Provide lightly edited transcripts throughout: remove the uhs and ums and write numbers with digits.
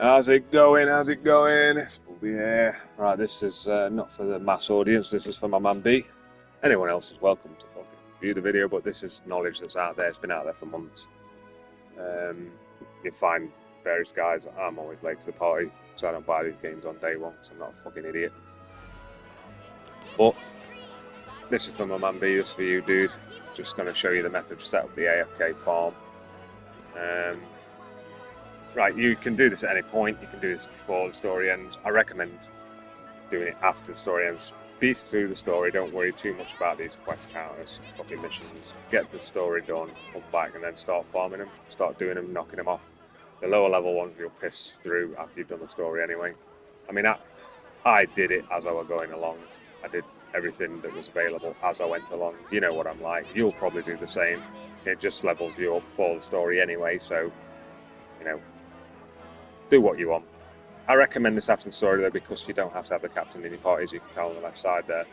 How's it going? How's it going? It's Bobby here. Right, this is not for the mass audience, this is for my man B. Anyone else is welcome to fucking view the video, but this is knowledge that's out there. It's been out there for months. You find various guys. I'm always late to the party, so I don't buy these games on day one, because I'm not a fucking idiot. But this is for my man B, this is for you, dude. Just going to show you the method to set up the AFK farm. Right, you can do this at any point. You can do this before the story ends. I recommend doing it after the story ends. Beast through the story, don't worry too much about these quest counters, fucking missions. Get the story done, come back and then start farming them. Start doing them, knocking them off. The lower level ones you'll piss through after you've done the story anyway. I mean, I did it as I was going along. I did everything that was available as I went along. You know what I'm like. You'll probably do the same. It just levels you up for the story anyway, so, you know, do what you want. I recommend this after the story though, because you don't have to have the captain in your party, as you can tell on the left side there.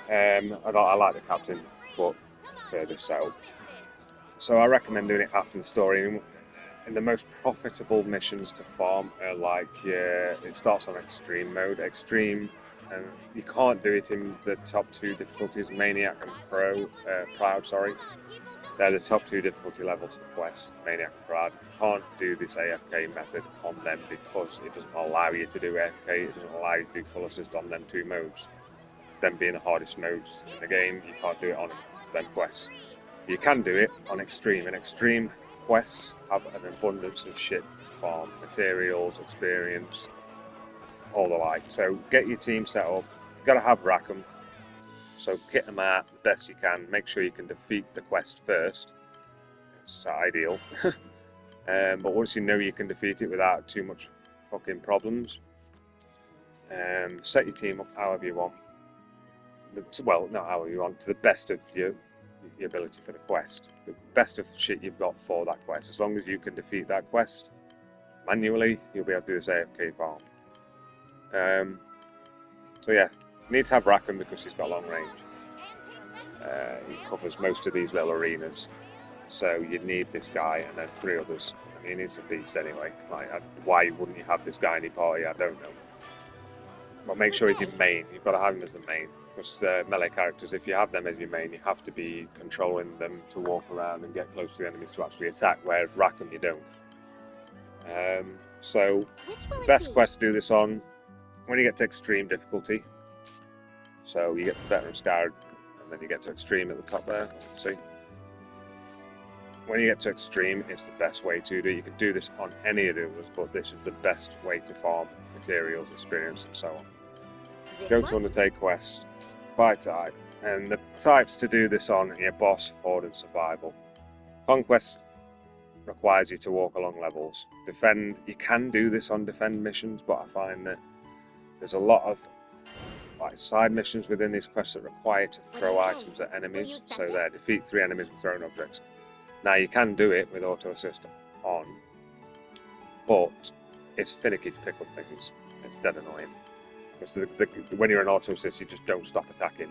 I like the captain, but prefer this setup. So I recommend doing it after the story. And the most profitable missions to farm are like, it starts on extreme mode. Extreme, and you can't do it in the top two difficulties, Maniac and Proud, sorry. They're the top two difficulty levels for the quest, Maniac and Proud. You can't do this AFK method on them because it doesn't allow you to do AFK, it doesn't allow you to do full assist on them two modes. Them being the hardest modes in the game, you can't do it on them quests. You can do it on Extreme, and Extreme quests have an abundance of shit to farm, materials, experience, all the like. So get your team set up, you've got to have Rackham. So kit them out the best you can. Make sure you can defeat the quest first. It's ideal. But once you know you can defeat it without too much fucking problems, set your team up however you want. Well, not however you want, to the best of your ability for the quest. The best of shit you've got for that quest. As long as you can defeat that quest manually, you'll be able to do this AFK farm. So yeah. You need to have Rackham because he's got long range. He covers most of these little arenas. So you need this guy and then three others. I mean, he's a beast anyway. Why wouldn't you have this guy in your party? I don't know. But make sure he's your main. You've got to have him as the main. Because melee characters, if you have them as your main, you have to be controlling them to walk around and get close to the enemies to actually attack, whereas Rackham you don't. So, the best quest to do this on, when you get to extreme difficulty, so you get the Veteran Scourge, and then you get to Extreme at the top there, see? When you get to Extreme, it's the best way to do it. You can do this on any of the others, but this is the best way to farm materials, experience, and so on. Go to Undertake Quest, by type, and the types to do this on are Boss, Horde, and Survival. Conquest requires you to walk along levels. Defend, you can do this on Defend missions, but I find that there's a lot of side missions within these quests that require to throw items at enemies. So there, defeat 3 enemies with thrown objects. Now you can do it with auto assist on, but it's finicky to pick up things. It's dead annoying. Because when you're in auto assist, you just don't stop attacking.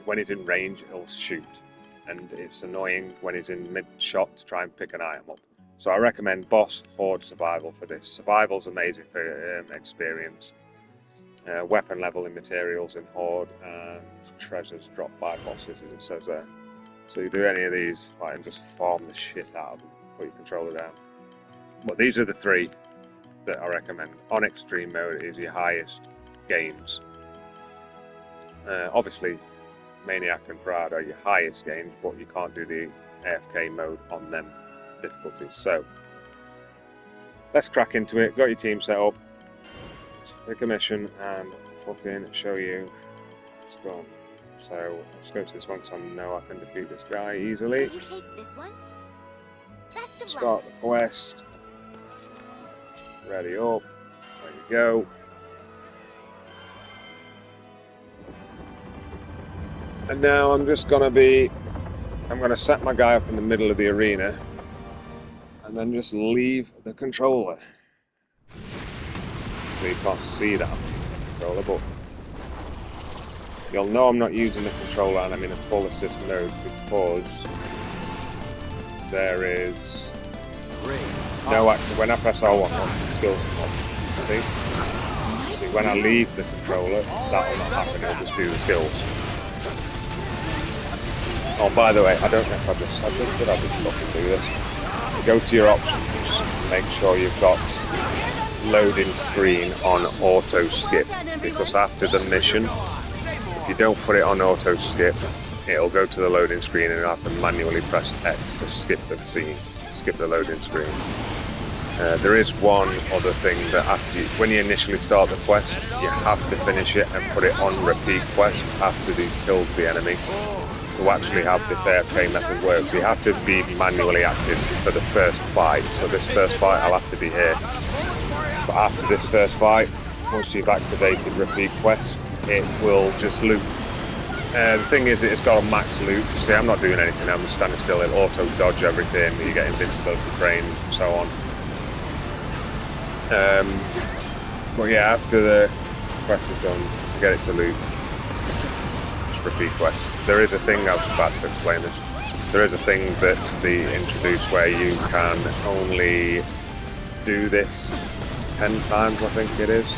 When he's in range, it'll shoot, and it's annoying when he's in mid shot to try and pick an item up. So I recommend Boss, Horde, Survival for this. Survival's amazing for experience. Weapon level in materials in Horde, and treasures dropped by bosses, as it says there. So you do any of these, and just farm the shit out of them, put your controller down. But these are the 3 that I recommend. On Extreme mode is your highest gains. Obviously, Maniac and Proud are your highest gains, but you can't do the AFK mode on them difficulties. So let's crack into it. Got your team set up. Take a mission and fucking show you it's gone. So let's go to this one, because I know I can defeat this guy easily. You take this one? Start the quest. Ready up. There you go. And now I'm gonna set my guy up in the middle of the arena and then just leave the controller. So you can't see that controller, but you'll know I'm not using the controller and I'm in a full assist mode because there is No, actually, when I press R1, the skills come up. See? See, when I leave the controller, that will not happen, it'll just do the skills. Oh, by the way, I don't know if I just fucking do this. Go to your options, make sure you've got loading screen on auto skip, because after the mission, if you don't put it on auto skip, it'll go to the loading screen and you'll have to manually press X to skip the scene, skip the loading screen. There is one other thing that when you initially start the quest, you have to finish it and put it on repeat quest after you've killed the enemy to actually have this AFK method work. So you have to be manually active for the first fight. So this first fight I'll have to be here. But after this first fight, once you've activated repeat quest, it will just loop. The thing is, it's got a max loop. See, I'm not doing anything, I'm just standing still. It'll auto dodge everything, you get invincibility train and so on. But yeah, after the quest is done, get it to loop. Just repeat quest. There is a thing, I was about to explain this. There is a thing that's introduced where you can only do this 10 times, I think it is.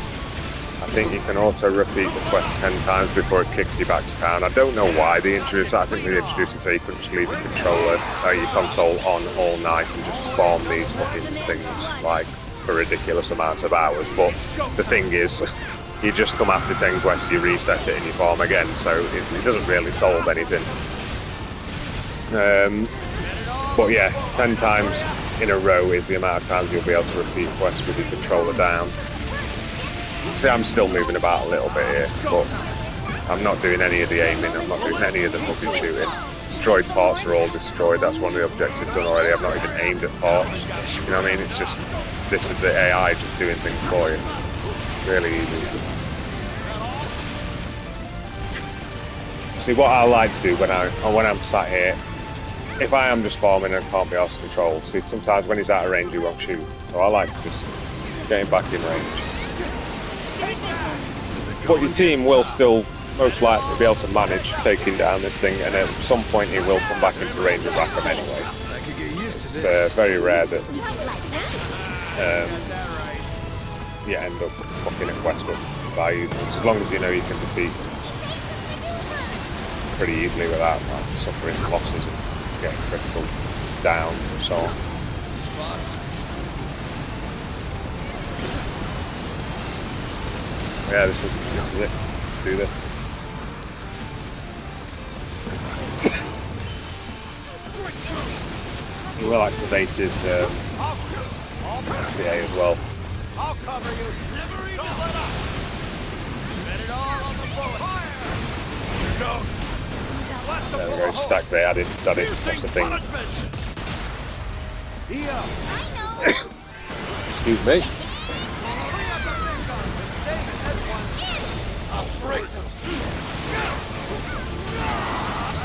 I think you can auto repeat the quest 10 times before it kicks you back to town. I don't know why they introduced that. I think they introduced it so you couldn't just leave the controller or your console on all night and just farm these fucking things like for ridiculous amounts of hours. But the thing is, you just come after 10 quests, you reset it and you farm again, so it doesn't really solve anything. But yeah, 10 times in a row is the amount of times you'll be able to repeat quests with your controller down. See, I'm still moving about a little bit here, but I'm not doing any of the aiming, I'm not doing any of the fucking shooting. Destroyed parts are all destroyed, that's one of the objectives done already. I've not even aimed at parts, you know what I mean? It's just, this is the AI just doing things for you. Really easy. See, what I like to do when I'm sat here, if I am just farming and can't be asked to control, see, sometimes when he's out of range he won't shoot, so I like just getting back in range. But your team will still most likely be able to manage taking down this thing, and at some point he will come back into range and back him anyway. It's very rare that you end up fucking a quest up by using this, as long as you know you can defeat pretty easily without like, suffering losses and getting critical downs and so on. Yeah, this is it. Do this. He will activate his FAO as well. I'll cover you. Never even let up. Bet it all on the bullet. Here goes. There we go. Stack they added. That is. That's the thing. Excuse me.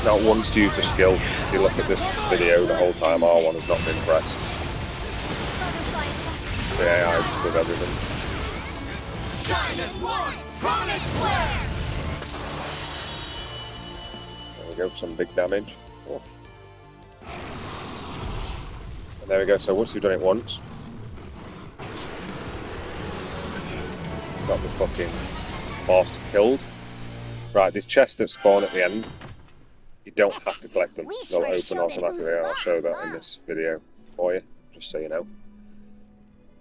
Not once to use a skill. If you look at this video, the whole time R1 has not been pressed. The AI just does everything. There we go, some big damage. Oh. And there we go, so once you've done it once, got the fucking boss killed. Right, these chests that spawn at the end, you don't have to collect them. They'll open automatically. I'll show that in this video for you, just so you know.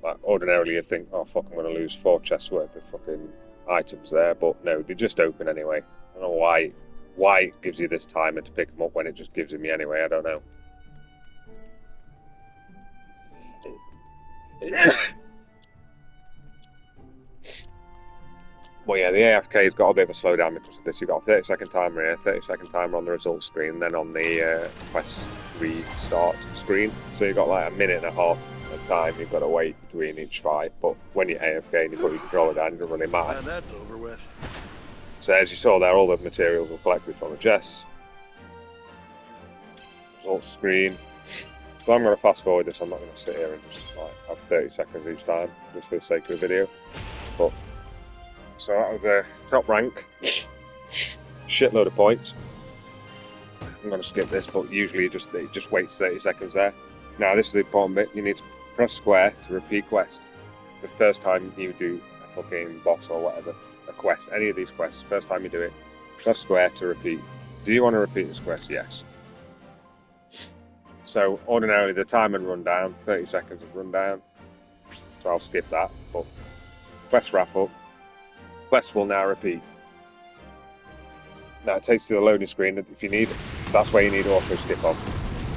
Like, ordinarily you'd think, oh fuck, I'm going to lose 4 chests worth of fucking items there, but no, they just open anyway. I don't know why it gives you this timer to pick them up when it just gives them you anyway, I don't know. Well, yeah, the AFK's got a bit of a slowdown because of this. You've got a 30-second timer here, 30-second timer on the results screen, then on the quest restart screen. So you've got like a minute and a half of time you've got to wait between each fight. But when you're AFK and you put your controller down, it doesn't really matter. And that's over with. So as you saw there, all the materials were collected from the chests. Results screen. So I'm going to fast forward this. I'm not going to sit here and just like have 30 seconds each time, just for the sake of the video. But so that was a top rank, shitload of points. I'm going to skip this, but usually it just waits 30 seconds there. Now this is the important bit, you need to Press square to repeat quest. The first time you do a fucking boss or whatever, a quest, any of these quests, first time you do it, press square to repeat. Do you want to repeat this quest? Yes. So ordinarily the time would run down, 30 seconds would run down. So I'll skip that, but quest wrap up. Quest will now repeat. Now it takes you to the loading screen. If you need, that's where you need auto skip on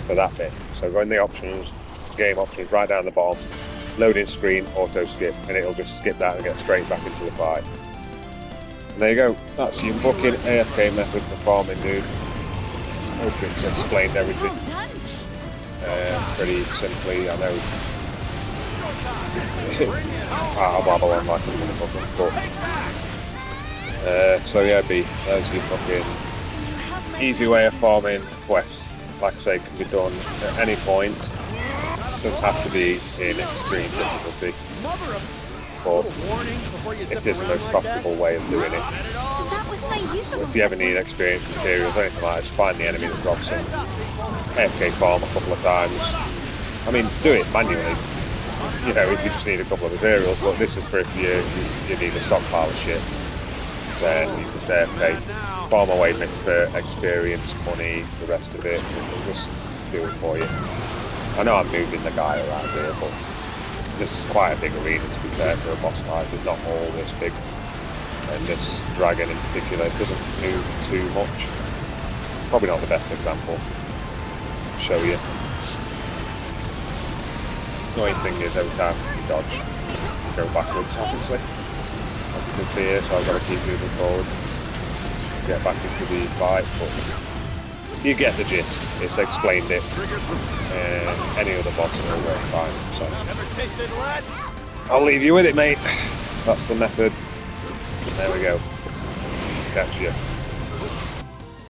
for that bit. So go in the options, game options, right down the bottom, loading screen, auto skip, and it'll just skip that and get straight back into the fight. And there you go. That's your fucking AFK method for farming, dude. Hope it's explained everything pretty simply. I know I'll babble on like a motherfucker, but so yeah, B, there's your fucking easy way of farming quests. Like I say, can be done at any point. Doesn't have to be in extreme difficulty, but it is the most profitable way of doing it. If you ever need experienced materials or anything like that, just find the enemy that drops them. AFK farm a couple of times. I mean, do it manually, you know, if you just need a couple of materials, but this is for if you need a stockpile of shit, then you just AFK, farm away for experience, money, the rest of it, it'll just do it for you. I know I'm moving the guy around here, but this is quite a big arena to be fair for a boss fight. It's not all this big, and this dragon in particular doesn't move too much. Probably not the best example to show you. Annoying thing is every time you dodge, you go backwards, obviously. As you can see here, so I've got to keep moving forward, get back into the fight, but you get the gist. It's explained it, and any other boss will work fine. So I'll leave you with it, mate. That's the method. There we go. Catch you.